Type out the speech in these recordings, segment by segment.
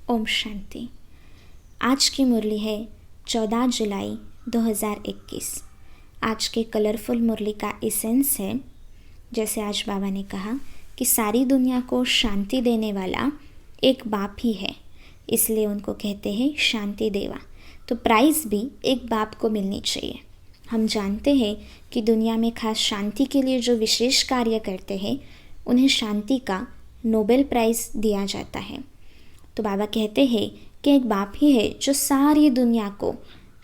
ओम शांति। आज की मुरली है 14 जुलाई 2021। आज के कलरफुल मुरली का एसेंस है, जैसे आज बाबा ने कहा कि सारी दुनिया को शांति देने वाला एक बाप ही है, इसलिए उनको कहते हैं शांति देवा। तो प्राइज़ भी एक बाप को मिलनी चाहिए। हम जानते हैं कि दुनिया में खास शांति के लिए जो विशेष कार्य करते हैं उन्हें शांति का नोबेल प्राइज़ दिया जाता है। तो बाबा कहते हैं कि एक बाप ही है जो सारी दुनिया को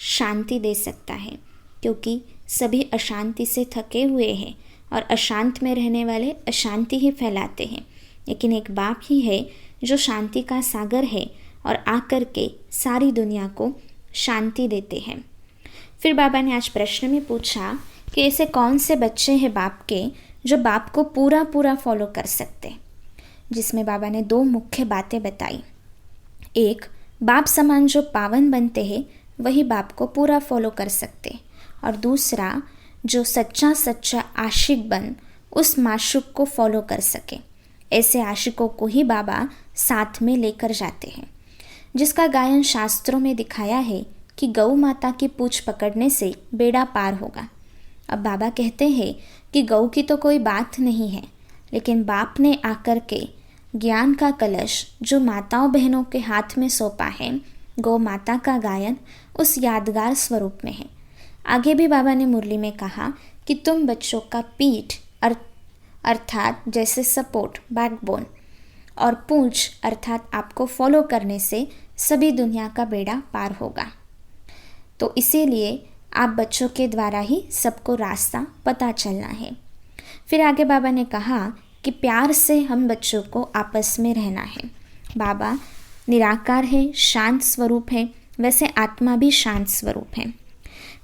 शांति दे सकता है, क्योंकि सभी अशांति से थके हुए हैं और अशांत में रहने वाले अशांति ही फैलाते हैं। लेकिन एक बाप ही है जो शांति का सागर है और आकर के सारी दुनिया को शांति देते हैं। फिर बाबा ने आज प्रश्न में पूछा कि ऐसे कौन से बच्चे हैं बाप के जो बाप को पूरा फॉलो कर सकते, जिसमें बाबा ने दो मुख्य बातें बताई। एक, बाप समान जो पावन बनते हैं वही बाप को पूरा फॉलो कर सकते, और दूसरा, जो सच्चा आशिक बन उस माशूक को फॉलो कर सके। ऐसे आशिकों को ही बाबा साथ में लेकर जाते हैं, जिसका गायन शास्त्रों में दिखाया है कि गौ माता की पूंछ पकड़ने से बेड़ा पार होगा। अब बाबा कहते हैं कि गौ की तो कोई बात नहीं है, लेकिन बाप ने आकर के ज्ञान का कलश जो माताओं बहनों के हाथ में सौंपा है, गौ माता का गायन उस यादगार स्वरूप में है। आगे भी बाबा ने मुरली में कहा कि तुम बच्चों का पीठ अर्थात जैसे सपोर्ट बैकबोन और पूंछ अर्थात आपको फॉलो करने से सभी दुनिया का बेड़ा पार होगा। तो इसीलिए आप बच्चों के द्वारा ही सबको रास्ता पता चलना है। फिर आगे बाबा ने कहा कि प्यार से हम बच्चों को आपस में रहना है। बाबा निराकार है, शांत स्वरूप है, वैसे आत्मा भी शांत स्वरूप है।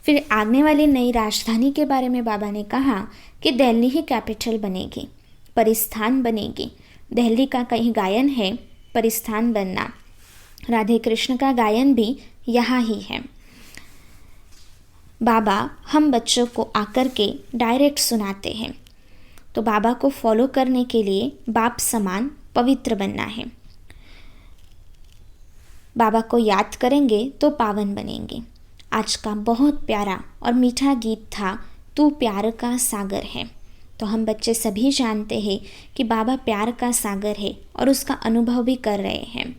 फिर आने वाली नई राजधानी के बारे में बाबा ने कहा कि दिल्ली ही कैपिटल बनेगी, परिस्थान बनेगी। दिल्ली का कहीं गायन है परिस्थान बनना, राधे कृष्ण का गायन भी यहाँ ही है। बाबा हम बच्चों को आकर के डायरेक्ट सुनाते हैं, तो बाबा को फॉलो करने के लिए बाप समान पवित्र बनना है। बाबा को याद करेंगे तो पावन बनेंगे। आज का बहुत प्यारा और मीठा गीत था, तू प्यार का सागर है। तो हम बच्चे सभी जानते हैं कि बाबा प्यार का सागर है और उसका अनुभव भी कर रहे हैं।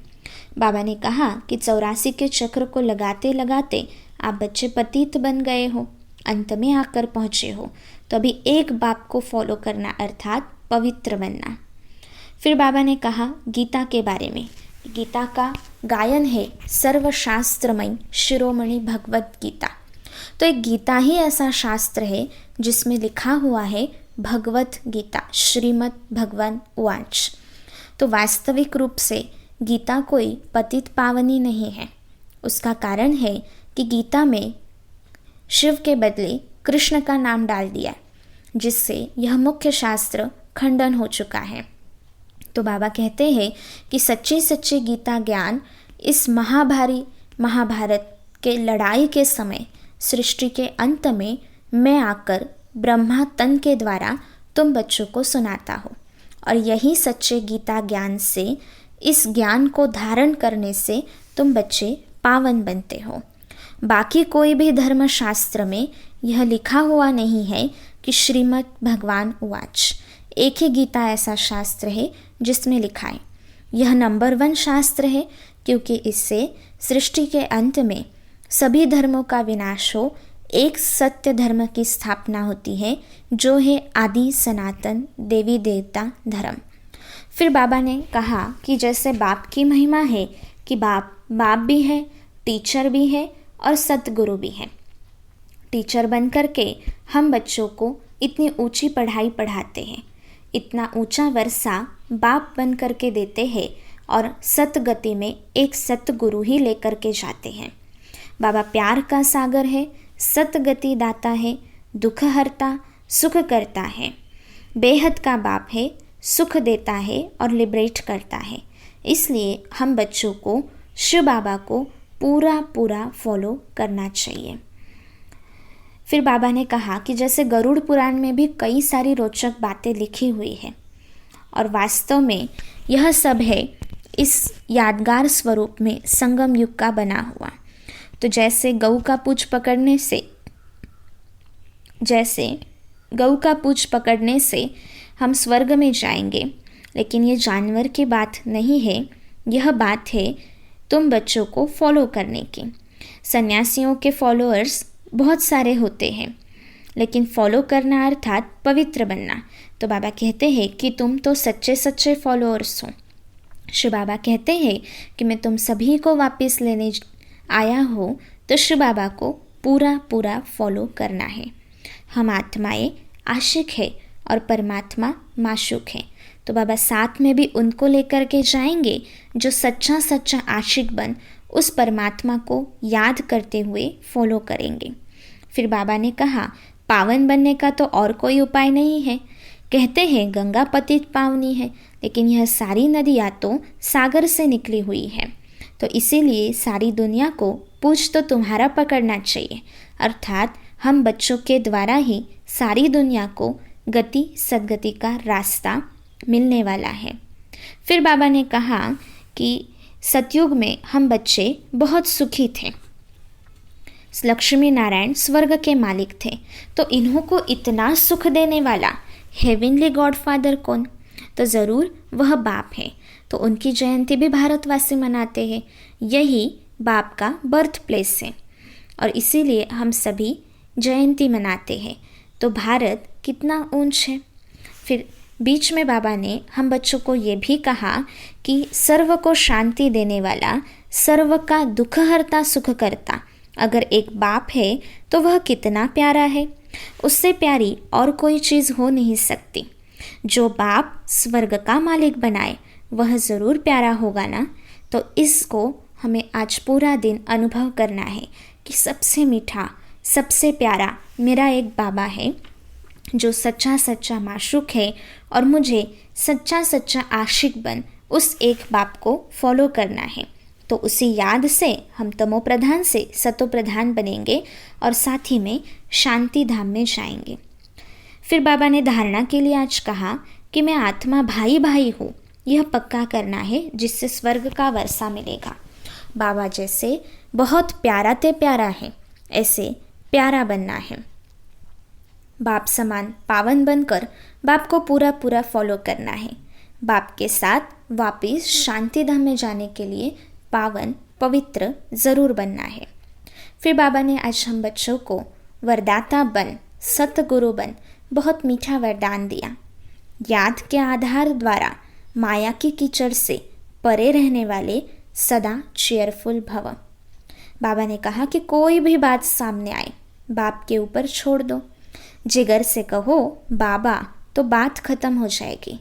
बाबा ने कहा कि 84 के चक्र को लगाते लगाते आप बच्चे पतित बन गए हो, अंत में आकर पहुँचे हो, तो अभी एक बाप को फॉलो करना अर्थात पवित्र बनना। फिर बाबा ने कहा गीता के बारे में। गीता का गायन है सर्वशास्त्रमयी शिरोमणि भगवत गीता। तो एक गीता ही ऐसा शास्त्र है जिसमें लिखा हुआ है भगवत गीता, श्रीमद् भगवान उवाच। तो वास्तविक रूप से गीता कोई पतित पावनी नहीं है। उसका कारण है कि गीता में शिव के बदले कृष्ण का नाम डाल दिया, जिससे यह मुख्य शास्त्र खंडन हो चुका है। तो बाबा कहते हैं कि सच्चे गीता ज्ञान इस महाभारत के लड़ाई के समय सृष्टि के अंत में मैं आकर ब्रह्मा तन के द्वारा तुम बच्चों को सुनाता हूँ, और यही सच्चे गीता ज्ञान से, इस ज्ञान को धारण करने से तुम बच्चे पावन बनते हो। बाकी कोई भी धर्म शास्त्र में यह लिखा हुआ नहीं है कि श्रीमद् भगवान उवाच। एक ही गीता ऐसा शास्त्र है जिसमें लिखा है। यह नंबर 1 शास्त्र है, क्योंकि इससे सृष्टि के अंत में सभी धर्मों का विनाश हो, एक सत्य धर्म की स्थापना होती है, जो है आदि सनातन देवी देवता धर्म। फिर बाबा ने कहा कि जैसे बाप की महिमा है कि बाप भी है, टीचर भी है और सतगुरु भी है। टीचर बन कर के हम बच्चों को इतनी ऊंची पढ़ाई पढ़ाते हैं, इतना ऊंचा वर्षा बाप बन कर के देते हैं, और सतगति में एक सतगुरु ही लेकर के जाते हैं। बाबा प्यार का सागर है, सतगति दाता है, दुख हरता, सुख करता है, बेहद का बाप है, सुख देता है और लिबरेट करता है। इसलिए हम बच्चों को शिव बाबा को पूरा फॉलो करना चाहिए। फिर बाबा ने कहा कि जैसे गरुड़ पुराण में भी कई सारी रोचक बातें लिखी हुई है, और वास्तव में यह सब है इस यादगार स्वरूप में संगम युग का बना हुआ। तो जैसे गऊ का पूंछ पकड़ने से हम स्वर्ग में जाएंगे, लेकिन ये जानवर की बात नहीं है, यह बात है तुम बच्चों को फॉलो करने की। सन्यासियों के फॉलोअर्स बहुत सारे होते हैं, लेकिन फॉलो करना अर्थात पवित्र बनना। तो बाबा कहते हैं कि तुम तो सच्चे सच्चे फॉलोअर्स हो। शिव बाबा कहते हैं कि मैं तुम सभी को वापस लेने आया हूँ, तो शिव बाबा को पूरा फॉलो करना है। हम आत्माएं आशिक है और परमात्मा माशूक है। तो बाबा साथ में भी उनको लेकर के जाएंगे जो सच्चा सच्चा आशिक बन उस परमात्मा को याद करते हुए फॉलो करेंगे। फिर बाबा ने कहा, पावन बनने का तो और कोई उपाय नहीं है। कहते हैं गंगा पतित पावनी है, लेकिन यह सारी नदियाँ तो सागर से निकली हुई है। तो इसीलिए सारी दुनिया को पूछ तो तुम्हारा पकड़ना चाहिए, अर्थात हम बच्चों के द्वारा ही सारी दुनिया को गति सद्गति का रास्ता मिलने वाला है। फिर बाबा ने कहा कि सतयुग में हम बच्चे बहुत सुखी थे। लक्ष्मी नारायण स्वर्ग के मालिक थे, तो इन्हों को इतना सुख देने वाला हेवनली गॉडफादर कौन? तो ज़रूर वह बाप है। तो उनकी जयंती भी भारतवासी मनाते हैं। यही बाप का बर्थ प्लेस है और इसीलिए हम सभी जयंती मनाते हैं। तो भारत कितना ऊंच है। फिर बीच में बाबा ने हम बच्चों को ये भी कहा कि सर्व को शांति देने वाला, सर्व का दुख हरता सुख करता अगर एक बाप है तो वह कितना प्यारा है। उससे प्यारी और कोई चीज़ हो नहीं सकती। जो बाप स्वर्ग का मालिक बनाए वह ज़रूर प्यारा होगा ना। तो इसको हमें आज पूरा दिन अनुभव करना है कि सबसे मीठा सबसे प्यारा मेरा एक बाबा है जो सच्चा सच्चा माशूक है और मुझे सच्चा सच्चा आशिक बन उस एक बाप को फॉलो करना है। तो उसी याद से हम तमो प्रधान से सतो प्रधान बनेंगे और साथ ही में शांति धाम में जाएंगे। फिर बाबा ने धारणा के लिए आज कहा कि मैं आत्मा भाई भाई हूँ, यह पक्का करना है जिससे स्वर्ग का वर्षा मिलेगा। बाबा जैसे बहुत प्यारा ते प्यारा है, ऐसे प्यारा बनना है। बाप समान पावन बनकर बाप को पूरा फॉलो करना है। बाप के साथ वापिस शांति धाम में जाने के लिए पावन पवित्र ज़रूर बनना है। फिर बाबा ने आज हम बच्चों को वरदाता बन, सतगुरु बन बहुत मीठा वरदान दिया। याद के आधार द्वारा माया की कीचड़ से परे रहने वाले सदा चेयरफुल भव। बाबा ने कहा कि कोई भी बात सामने आए बाप के ऊपर छोड़ दो। जिगर से कहो बाबा तो बात खत्म हो जाएगी।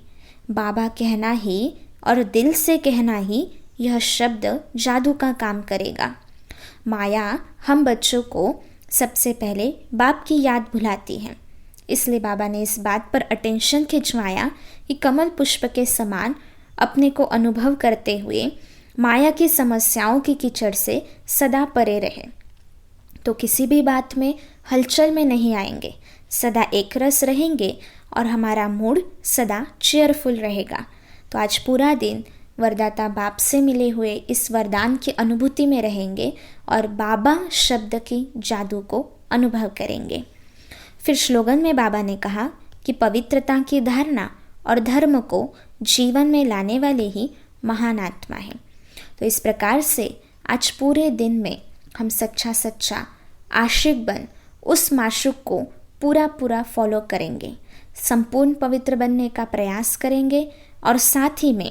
बाबा कहना ही और दिल से कहना ही यह शब्द जादू का काम करेगा। माया हम बच्चों को सबसे पहले बाप की याद भुलाती है। इसलिए बाबा ने इस बात पर अटेंशन खिंचवाया कि कमल पुष्प के समान अपने को अनुभव करते हुए माया की समस्याओं की कीचड़ से सदा परे रहे। तो किसी भी बात में हलचल में नहीं आएंगे, सदा एक रस रहेंगे और हमारा मूड सदा चेयरफुल रहेगा। तो आज पूरा दिन वरदाता बाप से मिले हुए इस वरदान की अनुभूति में रहेंगे और बाबा शब्द की जादू को अनुभव करेंगे। फिर स्लोगन में बाबा ने कहा कि पवित्रता की धारणा और धर्म को जीवन में लाने वाले ही महान आत्मा है। तो इस प्रकार से आज पूरे दिन में हम सच्चा सच्चा आशिक बन उस माशूक को पूरा फॉलो करेंगे, संपूर्ण पवित्र बनने का प्रयास करेंगे और साथ ही में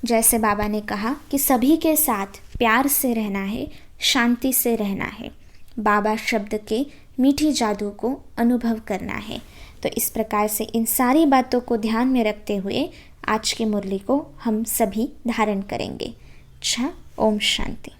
जैसे बाबा ने कहा कि सभी के साथ प्यार से रहना है, शांति से रहना है, बाबा शब्द के मीठी जादू को अनुभव करना है। तो इस प्रकार से इन सारी बातों को ध्यान में रखते हुए आज की मुरली को हम सभी धारण करेंगे। अच्छा, ओम शांति।